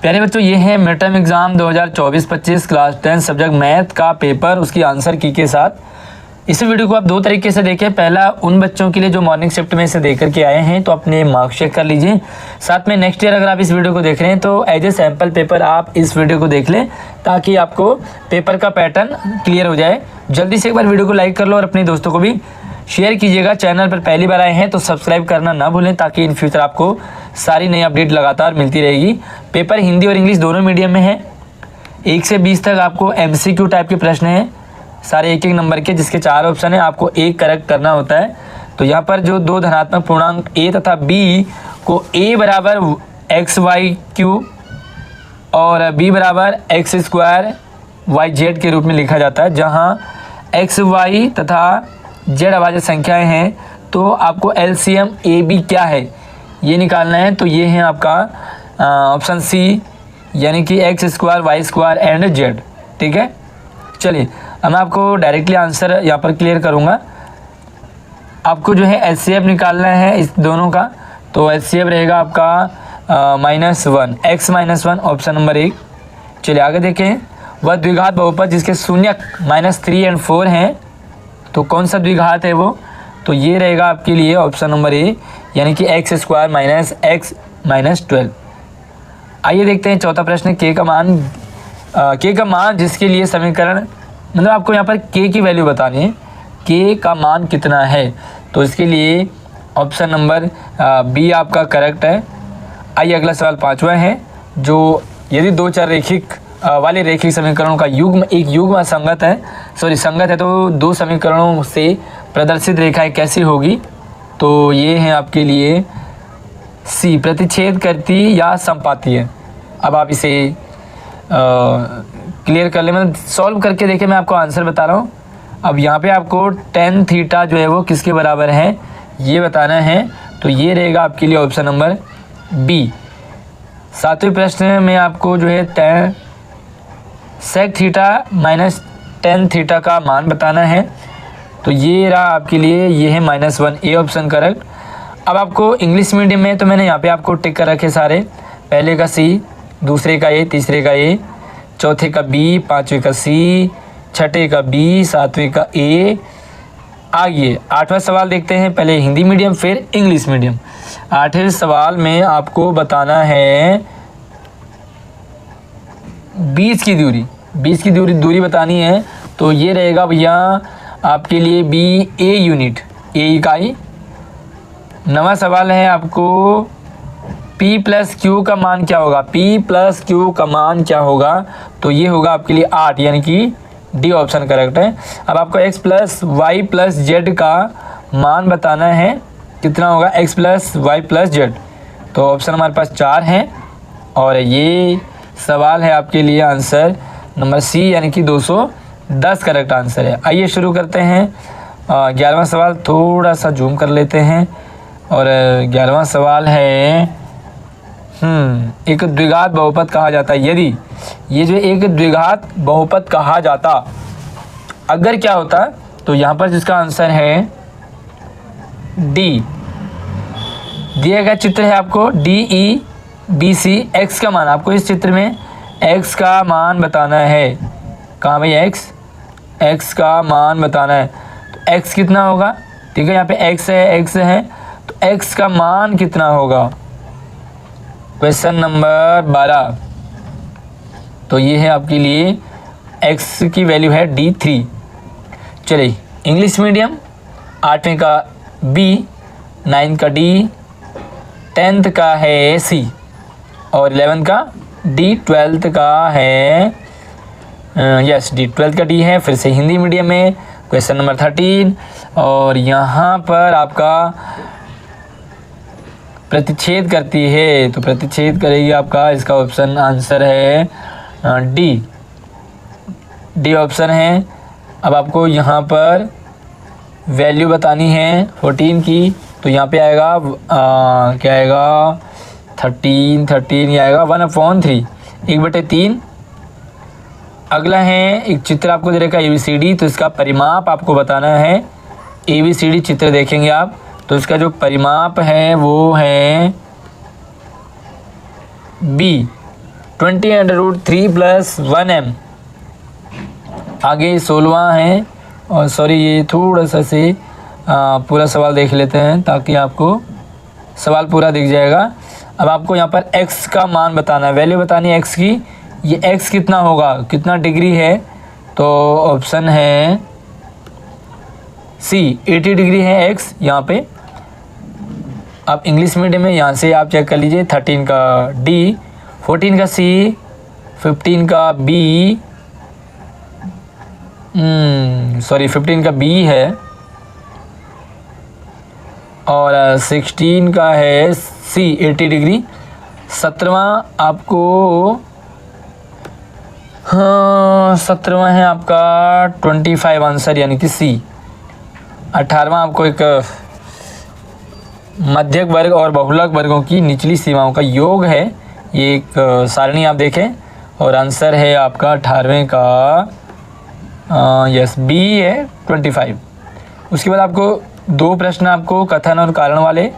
प्यारे बच्चों, ये है mid term exam 2024-25 class 10 subject math का पेपर, उसकी आंसर की के साथ। इस वीडियो को आप दो तरीके से देखें। पहला उन बच्चों के लिए जो मॉर्निंग शिफ्ट में से देकर के आए हैं, तो अपने मार्क्स चेक कर लीजिए। साथ में नेक्स्ट ईयर अगर आप इस वीडियो को देख रहे हैं तो एज ए सैम्पल पेपर आप इस वीडियो को देख लें, ताकि आपको पेपर का पैटर्न क्लियर हो जाए। जल्दी से एक बार वीडियो को लाइक कर लो और अपने दोस्तों को भी शेयर कीजिएगा। चैनल पर पहली बार आए हैं तो सब्सक्राइब करना ना भूलें, ताकि इन फ्यूचर आपको सारी नई अपडेट लगातार मिलती रहेगी। पेपर हिंदी और इंग्लिश दोनों मीडियम में है। 1 से 20 तक आपको MCQ टाइप के प्रश्न हैं, सारे एक नंबर के, जिसके 4 ऑप्शन हैं। आपको एक करेक्ट करना होता है। तो यहाँ पर जो दो धनात्मक पूर्णांक A तथा B को A बराबर XYQ और B बराबर X² YZ के रूप में लिखा जाता है, जहाँ XY तथा Z अभाज्य संख्याएं हैं, तो आपको LCM AB क्या है ये निकालना है। तो ये है आपका ऑप्शन C, यानी कि X² Y² एंड Z। ठीक है, चलिए अब मैं आपको डायरेक्टली आंसर यहाँ पर क्लियर करूँगा। आपको जो है HCF निकालना है इस दोनों का। तो HCF रहेगा आपका -1 x -1 ऑप्शन नंबर 1। चलिए आगे देखें। वह द्विघात बहुपद जिसके शून्यक -3 और 4 हैं, तो कौन सा द्विघात है वो? तो ये रहेगा आपके लिए ऑप्शन नंबर A, यानी कि x² -x -12। आइए देखते हैं चौथा प्रश्न। k का मान जिसके लिए समीकरण, मतलब आपको यहाँ पर k की वैल्यू बतानी है, k का मान कितना है। तो इसके लिए ऑप्शन नंबर B आपका करेक्ट है। आइए अगला सवाल पाँचवा है, जो यदि दो चर रैखिक वाले रैखिक समीकरणों का युग्म एक युग्म संगत है, तो दो समीकरणों से प्रदर्शित रेखाएं कैसी होगी? तो ये है आपके लिए C, प्रतिच्छेद करती या संपाती है। अब आप इसे क्लियर कर ले, मतलब सॉल्व करके देखें, मैं आपको आंसर बता रहा हूँ। अब यहाँ पे आपको tan थीटा जो है वो किसके बराबर है ये बताना है। तो ये रहेगा आपके लिए ऑप्शन नंबर B। सातवें प्रश्न में आपको जो है sec theta minus tan theta का मान बताना है। तो ये रहा आपके लिए, ये है -1, A ऑप्शन करेक्ट। अब आपको इंग्लिश मीडियम में, तो मैंने यहाँ पे आपको टिक कर रखे सारे। पहले का C, दूसरे का A, तीसरे का A, चौथे का B, पाँचवें का C, छठे का B, सातवें का A। आइए आठवां सवाल देखते हैं। पहले हिंदी मीडियम फिर इंग्लिश मीडियम। आठवें सवाल में आपको बताना है 20 की दूरी बतानी है। तो ये रहेगा भैया आपके लिए B, A यूनिट, A इकाई। नवा सवाल है आपको P + Q का मान क्या होगा? P + Q का मान क्या होगा? तो ये होगा आपके लिए 8, यानी कि D ऑप्शन करेक्ट है। अब आपको X + Y + Z का मान बताना है, कितना होगा X + Y + Z। तो ऑप्शन हमारे पास 4 हैं, और ये सवाल है आपके लिए आंसर नंबर C, यानी कि 210 करेक्ट आंसर है। आइए शुरू करते हैं 11वां सवाल। थोड़ा सा जूम कर लेते हैं। और 11वां सवाल है, एक द्विघात बहुपद कहा जाता है। यदि ये जो एक द्विघात बहुपद कहा जाता, अगर क्या होता, तो यहाँ पर जिसका आंसर है D। दिया गया चित्र है आपको DEBC। x का मान, आपको इस चित्र में x का मान बताना है। कहाँ भाई x का मान बताना है। तो x कितना होगा? ठीक है, यहाँ पे x है, तो x का मान कितना होगा? Question number 12। तो ये है आपके लिए x की वैल्यू है D3। चलिए इंग्लिश मीडियम, 8वें का B, 9 का D, 10th का है C, और 11 का D, 12th का है यस D, 12th का D है। फिर से हिंदी मीडियम में क्वेश्चन नंबर 13, और यहाँ पर आपका प्रतिच्छेद करती है, तो प्रतिच्छेद करेगी आपका, इसका ऑप्शन आंसर है D ऑप्शन है। अब आपको यहाँ पर वैल्यू बतानी है 14 की। तो यहाँ पे आएगा क्या आएगा 13 ये आएगा 1/3, 1/3। अगला है एक चित्र आपको दे रखा है ABCD। तो इसका परिमाप आपको बताना है। ABCD चित्र देखेंगे आप, तो इसका जो परिमाप है वो है B। 20√3 + 1m। आगे 16वां है, और सॉरी ये थोड़ा सा से पूरा सवाल देख लेते हैं ताकि आपको सवाल पूरा दिख जाएगा। अब आपको यहाँ पर x का मान बताना है, वैल्यू बतानी है x की। ये x कितना होगा, कितना डिग्री है, तो ऑप्शन है सी, 80 डिग्री है x यहाँ पे। आप इंग्लिश मीडियम में यहाँ से आप चेक कर लीजिए। 13 का D, 14 का C, 15 का B, सॉरी 15 का B है, और 16 का है C, 80 डिग्री। 17वां आपको, हाँ 17वां है आपका 25 आंसर यानी कि C। 18वां आपको एक मध्यक वर्ग और बहुलक वर्गों की निचली सीमाओं का योग है, ये एक सारणी आप देखें, और आंसर है आपका 18वें का यस B है 25। उसके बाद आपको 2 प्रश्न आपको कथन और कारण वाले,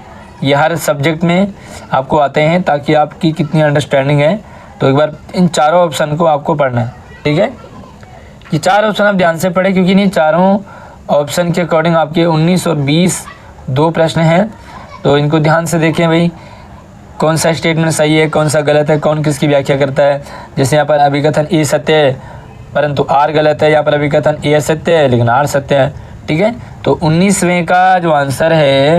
ये हर सब्जेक्ट में आपको आते हैं ताकि आपकी कितनी अंडरस्टैंडिंग है। तो एक बार इन चारों ऑप्शन को आपको पढ़ना है, ठीक है। ये 4 ऑप्शन आप ध्यान से पढ़ें क्योंकि इन चारों ऑप्शन के अकॉर्डिंग आपके 19 और 20 2 प्रश्न हैं। तो इनको ध्यान से देखें भाई, कौन सा स्टेटमेंट सही है, कौन सा गलत है, कौन किसकी व्याख्या करता है। जैसे यहाँ पर अभिकथन ए सत्य है परंतु आर गलत है, यहाँ पर अभिकथन ए सत्य है लेकिन आर सत्य है, ठीक है। तो 19वें का जो आंसर है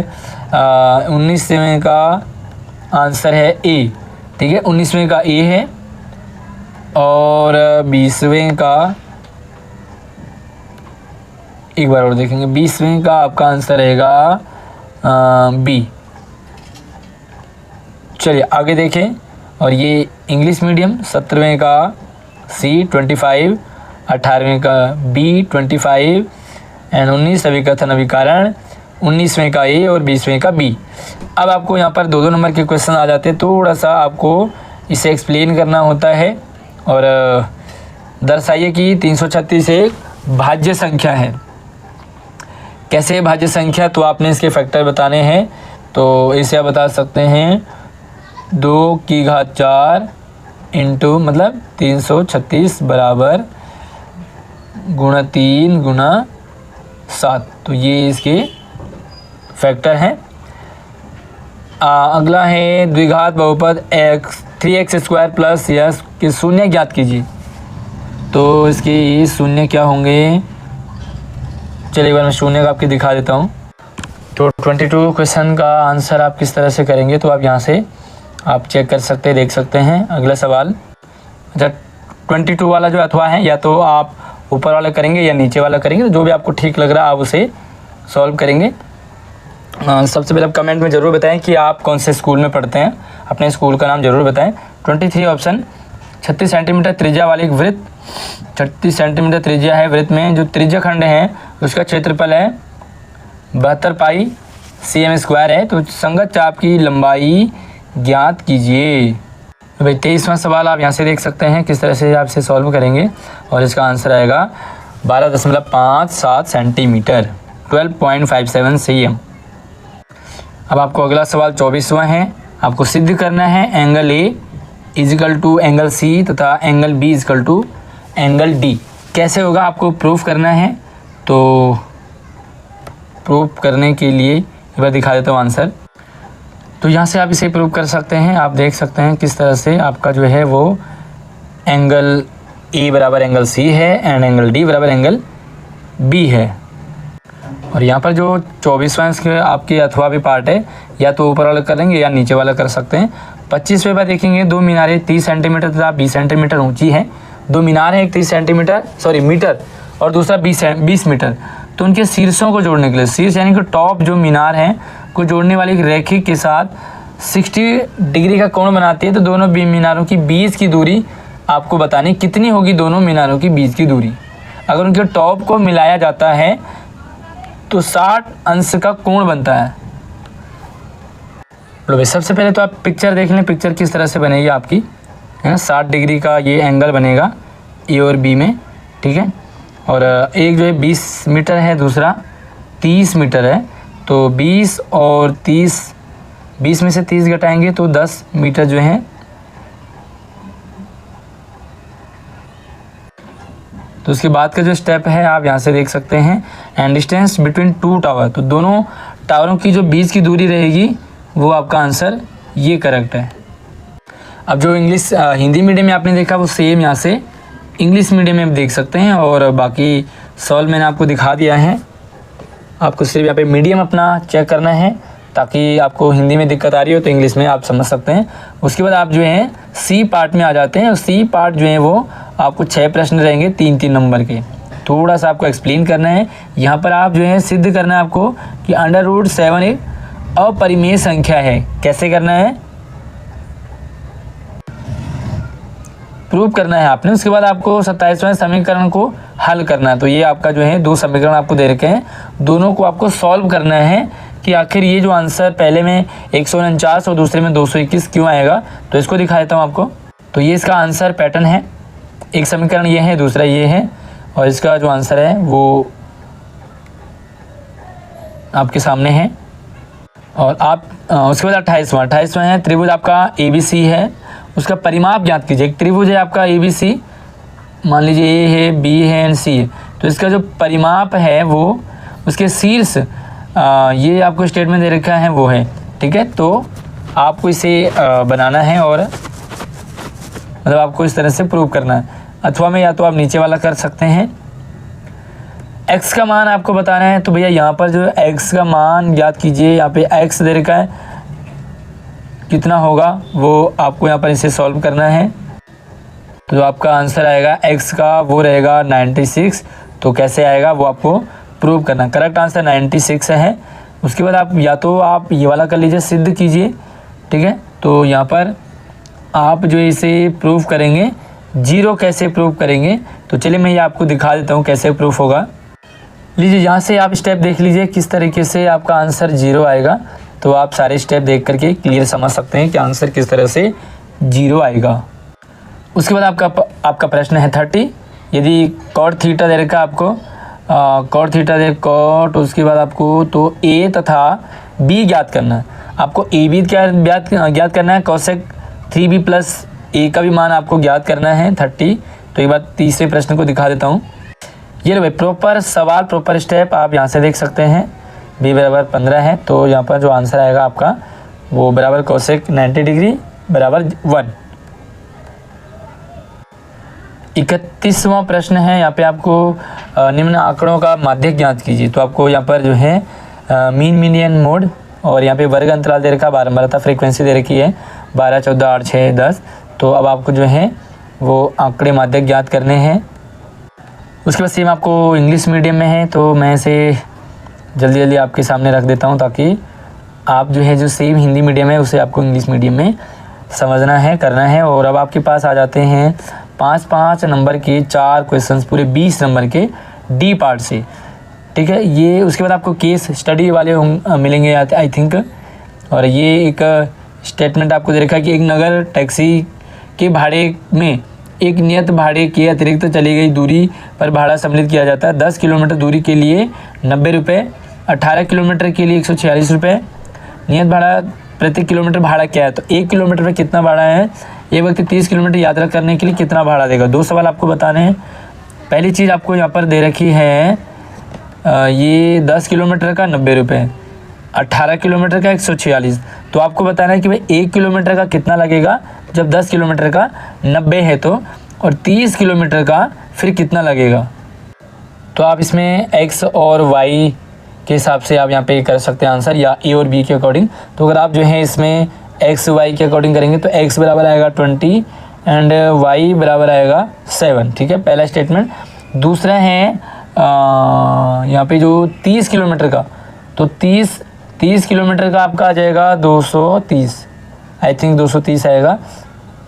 19वें का आंसर है ए, ठीक है। 19वें का ए है, और 20वें का एक बार और देखेंगे, 20वें का आपका आंसर रहेगा बी। चलिए आगे देखें, और ये इंग्लिश मीडियम 17वें का सी 25, 18वें का बी 25 एंड 19 अभिकथन अभिकारण, 19वें का ए और 20वें का बी। अब आपको यहाँ पर 2-2 नंबर के क्वेश्चन आ जाते हैं, थोड़ा सा आपको इसे एक्सप्लेन करना होता है। और दर्शाइए कि 336 एक भाज्य संख्या है। कैसे भाज्य संख्या, तो आपने इसके फैक्टर बताने हैं। तो इसे आप बता सकते हैं 2 की घात 4 इंटू मतलब 336 बराबर गुणा 3 गुणा 7। तो ये इसके फैक्टर हैं। अगला है द्विघात बहुपद x 3x² प्लस यस के शून्य ज्ञात कीजिए। तो इसके शून्य क्या होंगे, चलिए एक बार मैं शून्य का आपके दिखा देता हूँ। तो 22 क्वेश्चन का आंसर आप किस तरह से करेंगे, तो आप यहाँ से आप चेक कर सकते हैं, देख सकते हैं। अगला सवाल, अच्छा 22 वाला जो अथवा है, या तो आप ऊपर वाला करेंगे या नीचे वाला करेंगे, तो जो भी आपको ठीक लग रहा है आप उसे सॉल्व करेंगे। सबसे पहले आप कमेंट में ज़रूर बताएं कि आप कौन से स्कूल में पढ़ते हैं, अपने स्कूल का नाम ज़रूर बताएं। 23 ऑप्शन, 36 सेंटीमीटर त्रिज्या वाली एक वृत्त, 36 सेंटीमीटर त्रिज्या है वृत्त में, जो त्रिज्या खंड है उसका क्षेत्रफल है 72 पाई cm² है। तो संगत चाप की लंबाई ज्ञात कीजिए। तो भाई 23वां सवाल आप यहाँ से देख सकते हैं किस तरह से आप इसे सॉल्व करेंगे, और इसका आंसर आएगा 12.57 सेंटीमीटर, 12.57 cm। अब आपको अगला सवाल 24वां है। आपको सिद्ध करना है angle A equal to angle C तथा angle B equal to angle D. कैसे होगा आपको प्रूफ करना है। तो प्रूफ करने के लिए एक बार दिखा देता हूँ आंसर। तो यहाँ से आप इसे प्रूव कर सकते हैं। आप देख सकते हैं किस तरह से आपका जो है वो एंगल ए बराबर एंगल सी है एंड एंगल डी बराबर एंगल बी है। और यहाँ पर जो 24वां इसके आपके अथवा भी पार्ट है, या तो ऊपर वाला करेंगे या नीचे वाला कर सकते हैं। 25वें पर देखेंगे 2 मीनारें 30 सेंटीमीटर तथा 20 सेंटीमीटर ऊंची है। 2 मीनार है, एक 30 सेंटीमीटर मीटर और दूसरा 20 मीटर। तो उनके शीर्षों को जोड़ने के लिए, शीर्ष यानी कि टॉप जो मीनार हैं को जोड़ने वाली एक रेखी के साथ 60 डिग्री का कोण बनाती है। तो दोनों मीनारों की बीच की दूरी आपको बतानी कितनी होगी, दोनों मीनारों की बीच की दूरी। अगर उनके टॉप को मिलाया जाता है तो 60 अंश का कोण बनता है। लो भाई, सबसे पहले तो आप पिक्चर देख लें, पिक्चर किस तरह से बनेगी आपकी, है 60 डिग्री का ये एंगल बनेगा ए और बी में, ठीक है। और एक जो है 20 मीटर है, दूसरा 30 मीटर है। तो 20 और 30, 20 में से 30 घटाएंगे तो 10 मीटर जो है तो उसके बाद का जो स्टेप है आप यहाँ से देख सकते हैं, and distance between two tower, तो दोनों टावरों की जो बीच की दूरी रहेगी वो आपका आंसर ये करेक्ट है। अब जो इंग्लिश हिंदी मीडियम में आपने देखा वो सेम यहाँ से इंग्लिश मीडियम में देख सकते हैं, और बाकी सॉल्व मैंने आपको दिखा दिया है। आपको सिर्फ यहाँ पे मीडियम अपना चेक करना है, ताकि आपको हिंदी में दिक्कत आ रही हो तो इंग्लिश में आप समझ सकते हैं। उसके बाद आप जो है सी पार्ट में आ जाते हैं, और सी पार्ट जो है वो आपको 6 प्रश्न रहेंगे 3-3 नंबर के। थोड़ा सा आपको एक्सप्लेन करना है, यहाँ पर आप जो है सिद्ध करना है आपको कि √7 एक अपरिमेय संख्या है। कैसे करना है, प्रूव करना है आपने। उसके बाद आपको 27वें समीकरण को हल करना है। तो ये आपका जो है 2 समीकरण आपको दे रखे हैं, दोनों को आपको सॉल्व करना है कि आखिर ये जो आंसर पहले में 149 और दूसरे में 221 क्यों आएगा। तो इसको दिखा देता हूँ आपको। तो ये इसका आंसर पैटर्न है, एक समीकरण ये है, दूसरा ये है, और इसका जो आंसर है वो आपके सामने है। और आप उसके बाद 28वां है, त्रिभुज आपका ABC है, उसका परिमाप ज्ञात कीजिए। एक त्रिभुज है आपका ABC, मान लीजिए A है, B है एंड C है, तो इसका जो परिमाप है वो उसके शीर्ष ये आपको स्टेटमेंट दे रखा है वो है, ठीक है। तो आपको इसे बनाना है, और मतलब आपको इस तरह से प्रूव करना है, अथवा में या तो आप नीचे वाला कर सकते हैं। x का मान आपको बताना है, तो भैया यहाँ पर जो x का मान ज्ञात कीजिए। यहाँ पे x दे रखा है, कितना होगा वो आपको यहाँ पर इसे सॉल्व करना है। तो आपका आंसर आएगा x का वो रहेगा 96। तो कैसे आएगा वो आपको प्रूव करना। करेक्ट आंसर 96 है। उसके बाद आप या तो आप ये वाला कर लीजिए, सिद्ध कीजिए, ठीक है। तो यहाँ पर आप जो इसे प्रूव करेंगे, 0 कैसे प्रूव करेंगे, तो चलिए मैं ये आपको दिखा देता हूँ कैसे प्रूफ होगा। लीजिए यहाँ से आप स्टेप देख लीजिए किस तरीके से आपका आंसर 0 आएगा। तो आप सारे स्टेप देख करके क्लियर समझ सकते हैं कि आंसर किस तरह से 0 आएगा। उसके बाद आपका प्रश्न है 30। यदि कॉट थीटा दे रखा आपको, कॉट थीटा दे कॉट, उसके बाद आपको तो A तथा B ज्ञात करना है। आपको AB क्या ज्ञात करना है, कोसेक 3B प्लस A का भी मान आपको ज्ञात करना है 30। तो एक बार तीसरे प्रश्न को दिखा देता हूँ। ये भाई प्रॉपर सवाल, प्रॉपर स्टेप आप यहाँ से देख सकते हैं। B बराबर 15 है, तो यहाँ पर जो आंसर आएगा आपका वो बराबर कोसेक 90 डिग्री बराबर 1। 31वां प्रश्न है, यहाँ पे आपको निम्न आंकड़ों का माध्य ज्ञात कीजिए। तो आपको यहाँ पर जो है मीन, मीडियन, मोड, और यहाँ पे वर्ग अंतराल दे रखा, बारंबारता फ्रीक्वेंसी दे रखी है 12, 14, 8, 6, 10। तो अब आपको जो है वो आंकड़े माध्य ज्ञात करने हैं। उसके बाद सेम आपको इंग्लिश मीडियम में है, तो मैं इसे जल्दी जल्दी आपके सामने रख देता हूँ, ताकि आप जो है जो सेम हिंदी मीडियम है उसे आपको इंग्लिश मीडियम में समझना है, करना है। और अब आपके पास आ जाते हैं 5-5 नंबर के 4 क्वेश्चंस पूरे 20 नंबर के डी पार्ट से, ठीक है। ये उसके बाद आपको केस स्टडी वाले मिलेंगे आई थिंक। और ये एक स्टेटमेंट आपको दे रखा है कि एक नगर टैक्सी के भाड़े में एक नियत भाड़े के अतिरिक्त चली गई दूरी पर भाड़ा सम्मिलित किया जाता है। 10 किलोमीटर दूरी के लिए 90 रुपये, 18 किलोमीटर के लिए 146 रुपये। नियत भाड़ा प्रति किलोमीटर भाड़ा क्या है, तो 1 किलोमीटर पर कितना भाड़ा है, एक व्यक्ति 30 किलोमीटर यात्रा करने के लिए कितना भाड़ा देगा। 2 सवाल आपको बताने हैं। पहली चीज़ आपको यहाँ पर दे रखी है ये 10 किलोमीटर का 90 रुपये, 18 किलोमीटर का 146। तो आपको बताना है कि भाई 1 किलोमीटर का कितना लगेगा जब 10 किलोमीटर का 90 है तो, और 30 किलोमीटर का फिर कितना लगेगा। तो आप इसमें x और y के हिसाब से आप यहाँ पे कर सकते हैं आंसर, या a और b के अकॉर्डिंग। तो अगर आप जो है इसमें x y के अकॉर्डिंग करेंगे तो x बराबर आएगा 20 एंड y बराबर आएगा 7, ठीक है, पहला स्टेटमेंट। दूसरा है यहाँ पे जो 30 किलोमीटर का, तो 30 किलोमीटर का आपका आ जाएगा 230, आई थिंक 230 आएगा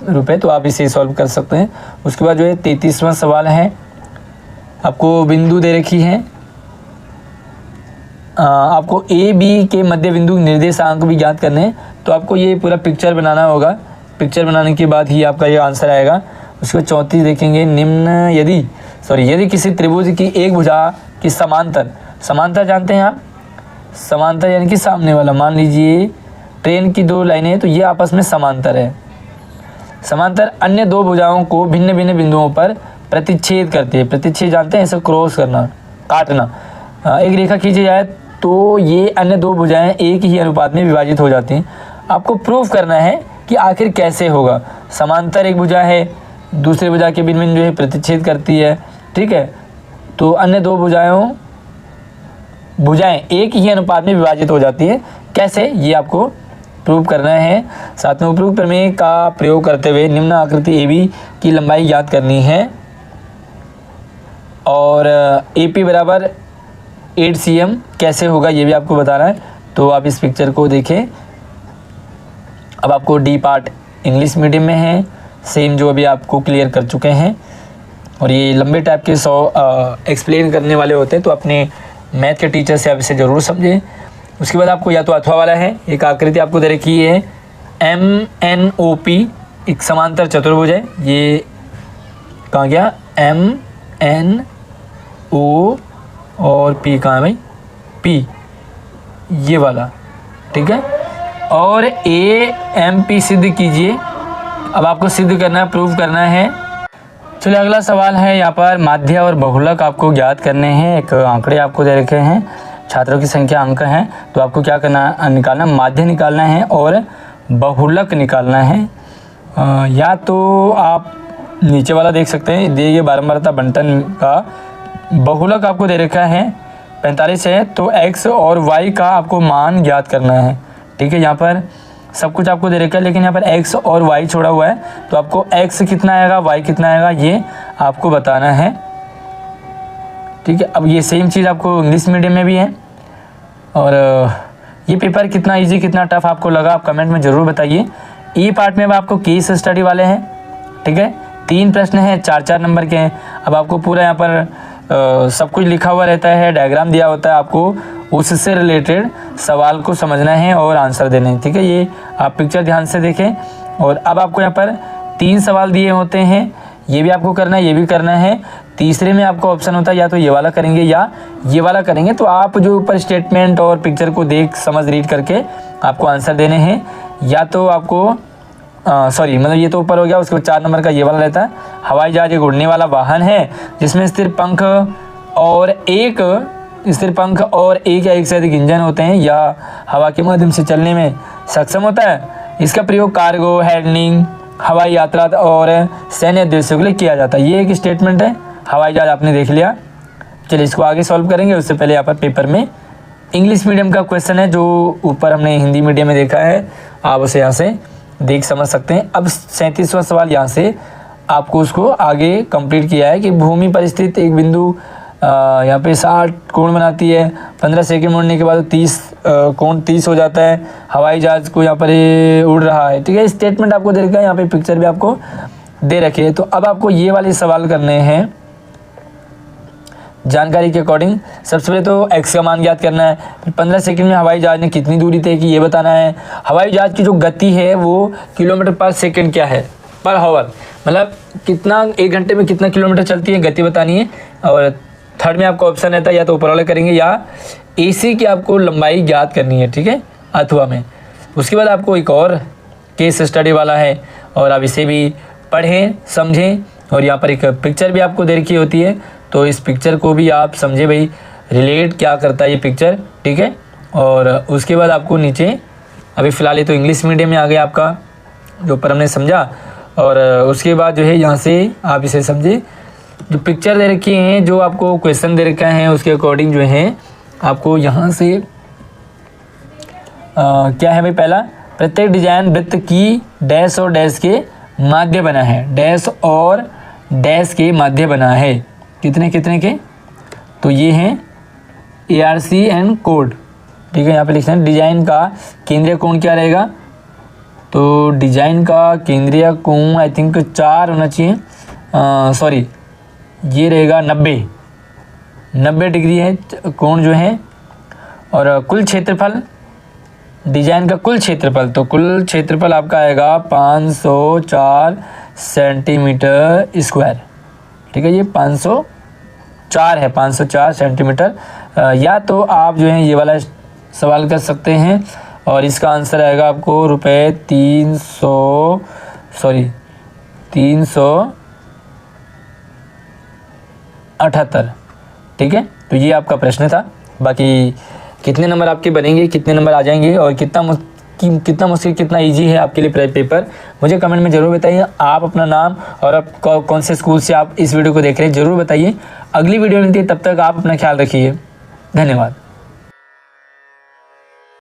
रुपए। तो आप इसे सॉल्व कर सकते हैं। उसके बाद जो है 33वां सवाल है, आपको बिंदु दे रखी है, आपको ए बी के मध्य बिंदु निर्देशांक भी ज्ञात करने हैं। तो आपको ये पूरा पिक्चर बनाना होगा, पिक्चर बनाने के बाद ही आपका ये आंसर आएगा। उसके बाद 34 देखेंगे, निम्न यदि किसी त्रिभुज की एक भुजा की समांतर जानते हैं आप, समांतर यानी कि सामने वाला, मान लीजिए ट्रेन की 2 लाइनें हैं तो ये आपस में समांतर है। समांतर अन्य 2 भुजाओं को भिन्न भिन्न बिंदुओं पर प्रतिच्छेद करती है। प्रतिच्छेद जानते हैं, इसे क्रॉस करना, काटना। एक रेखा खींची जाए तो ये अन्य दो भुजाएं एक ही अनुपात में विभाजित हो जाती हैं। आपको प्रूफ करना है कि आखिर कैसे होगा। समांतर एक भुजा है, दूसरी भुजा के भिन्न भिन्न जो है प्रतिच्छेद करती है, ठीक है। तो अन्य दो भुजाएं एक ही अनुपात में विभाजित हो जाती है, कैसे, ये आपको प्रूव करना है। साथ में उपरोक्त प्रमेय का प्रयोग करते हुए निम्न आकृति AB की लंबाई ज्ञात करनी है और AP बराबर 8 cm कैसे होगा ये भी आपको बताना है। तो आप इस पिक्चर को देखें। अब आपको D पार्ट इंग्लिश मीडियम में है, सेम जो अभी आपको क्लियर कर चुके हैं। और ये लंबे टाइप के 100 एक्सप्लेन करने वाले होते हैं, तो अपने मैथ के टीचर से आप इसे ज़रूर समझें। उसके बाद आपको या तो अथवा वाला है, एक आकृति आपको दे रखी है MNOP, एक समांतर चतुर्भुज है। ये कहाँ गया, MNO और P कहाँ है भाई, P ये वाला, ठीक है। और AMP सिद्ध कीजिए। अब आपको सिद्ध करना है, प्रूव करना है। चलिए अगला सवाल है, यहाँ पर माध्य और बहुलक आपको ज्ञात करने हैं। एक आंकड़े आपको दे रखे हैं, छात्रों की संख्या अंक हैं, तो आपको क्या करना, निकालना, माध्य निकालना है और बहुलक निकालना है। या तो आप नीचे वाला देख सकते हैं, दिए गए बारंबारता बंटन का बहुलक आपको दे रखा है 45 है, तो x और y का आपको मान ज्ञात करना है, ठीक है। यहाँ पर सब कुछ आपको दे रखा है, लेकिन यहाँ पर x और y छोड़ा हुआ है, तो आपको x कितना आएगा, y कितना आएगा, ये आपको बताना है, ठीक है। अब ये सेम चीज़ आपको इंग्लिश मीडियम में भी है। और ये पेपर कितना इजी कितना टफ आपको लगा, आप कमेंट में ज़रूर बताइए। ई पार्ट में अब आपको केस स्टडी वाले हैं, ठीक है। 3 प्रश्न हैं, 4-4 नंबर के हैं। अब आपको पूरा यहाँ पर सब कुछ लिखा हुआ रहता है, डायग्राम दिया होता है, आपको उससे रिलेटेड सवाल को समझना है और आंसर देने हैं, ठीक है। ये आप पिक्चर ध्यान से देखें। और अब आपको यहाँ पर 3 सवाल दिए होते हैं, ये भी आपको करना है, ये भी करना है। तीसरे में आपको ऑप्शन होता है या तो ये वाला करेंगे या ये वाला करेंगे। तो आप जो ऊपर स्टेटमेंट और पिक्चर को देख समझ रीड करके आपको आंसर देने हैं। या तो आपको मतलब ये तो ऊपर हो गया, उसके बाद 4 नंबर का ये वाला रहता है। हवाई जहाज एक उड़ने वाला वाहन है जिसमें स्थिर पंख और एक या एक से अधिक इंजन होते हैं या हवा के माध्यम से चलने में सक्षम होता है। इसका प्रयोग कार्गो हैंडलिंग, हवाई यात्रा और सैन्य उद्देश्यों के लिए किया जाता है। ये एक स्टेटमेंट है, हवाई जहाज आपने देख लिया। चलिए इसको आगे सॉल्व करेंगे। उससे पहले यहाँ पर पेपर में इंग्लिश मीडियम का क्वेश्चन है, जो ऊपर हमने हिंदी मीडियम में देखा है, आप उसे यहाँ से देख समझ सकते हैं। अब 37वां सवाल यहाँ से आपको उसको आगे कंप्लीट किया है कि भूमि पर स्थित एक बिंदु यहाँ पे 60 कोण बनाती है, 15 सेकंड मुड़ने के बाद 30 कोण 30 हो जाता है। हवाई जहाज को यहाँ पर उड़ रहा है, ठीक है। स्टेटमेंट आपको दे रखा है, यहाँ पे पिक्चर भी आपको दे रखी है। तो अब आपको ये वाले सवाल करने हैं जानकारी के अकॉर्डिंग। सबसे पहले तो x का मान ज्ञात करना है, फिर 15 सेकंड में हवाई जहाज ने कितनी दूरी तय की ये बताना है। हवाई जहाज की जो गति है वो किलोमीटर पर सेकंड क्या है, पर हावर, मतलब कितना 1 घंटे में कितना किलोमीटर चलती है, गति बतानी है। और थर्ड में आपको ऑप्शन रहता है या तो ऊपर वाले करेंगे या AC की आपको लंबाई ज्ञात करनी है, ठीक है, अथवा में। उसके बाद आपको एक और केस स्टडी वाला है और आप इसे भी पढ़ें समझें। और यहाँ पर एक पिक्चर भी आपको दे रखी होती है, तो इस पिक्चर को भी आप समझे भाई, रिलेट क्या करता है ये पिक्चर, ठीक है। और उसके बाद आपको नीचे अभी फ़िलहाल ये तो इंग्लिश मीडियम में आ गया आपका, जो ऊपर हमने समझा। और उसके बाद जो है यहाँ से आप इसे समझे, जो पिक्चर दे रखी हैं, जो आपको क्वेश्चन दे रखा है, उसके अकॉर्डिंग जो है आपको यहाँ से क्या है भाई, पहला प्रत्येक डिजाइन वृत्त की डैश और डैश के माध्य बना है, डैश और डैश के माध्य बना है। कितने के, तो ये हैं ARC एंड कोड, ठीक है। यहाँ पे लिखना है डिजाइन का केंद्रीय कोण क्या रहेगा, तो डिजाइन का केंद्रीय कोण आई थिंक 4 होना चाहिए, सॉरी ये रहेगा 90 डिग्री है कोण जो है। और कुल क्षेत्रफल, डिजाइन का कुल क्षेत्रफल, तो कुल क्षेत्रफल आपका आएगा 504 सेंटीमीटर स्क्वायर, ठीक है। ये 504 सेंटीमीटर। या तो आप जो है ये वाला सवाल कर सकते हैं और इसका आंसर आएगा आपको रुपये 300 78। ठीक है, तो ये आपका प्रश्न था। बाकी कितने नंबर आपके बनेंगे, कितने नंबर आ जाएंगे और कितना मुश्किल कितना इजी है आपके लिए पेपर, मुझे कमेंट में ज़रूर बताइए। आप अपना नाम और आप कौन से स्कूल से आप इस वीडियो को देख रहे हैं ज़रूर बताइए। अगली वीडियो मिलती है, तब तक आप अपना ख्याल रखिए। धन्यवाद।